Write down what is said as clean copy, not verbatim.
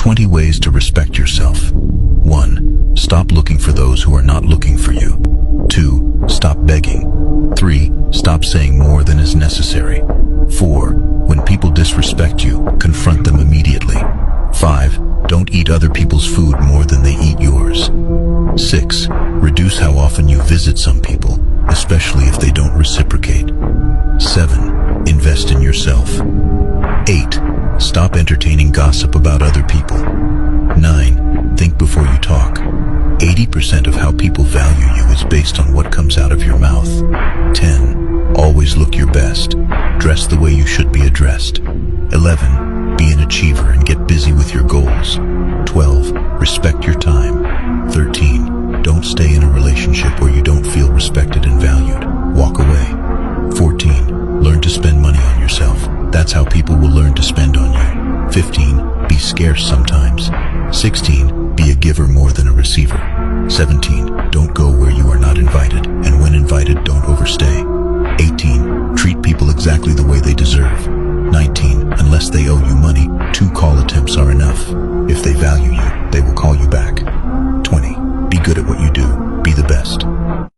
20 ways to respect yourself. 1. Stop looking for those who are not looking for you. 2. Stop begging. 3. Stop saying more than is necessary. 4. When people disrespect you, confront them immediately. 5. Don't eat other people's food more than they eat yours. 6. Reduce how often you visit some people, especially if they don't reciprocate. 7. Invest in yourself. 8. Stop entertaining gossip about other people. 9. Think before you talk. 80% of how people value you is based on what comes out of your mouth. 10. Always look your best. Dress the way you should be addressed. 11. Be an achiever and get busy with your goals. 12. Respect your time. 13. Don't stay in a relationship where you don't feel respected and valued. Walk away. 14. Learn to spend money on yourself. That's how people will learn to spend on you. 15. Be scarce sometimes. 16. Be a giver more than a receiver. 17. Don't go where you are not invited, and when invited, don't overstay. 18. Treat people exactly the way they deserve. 19. Unless they owe you money, 2 call attempts are enough.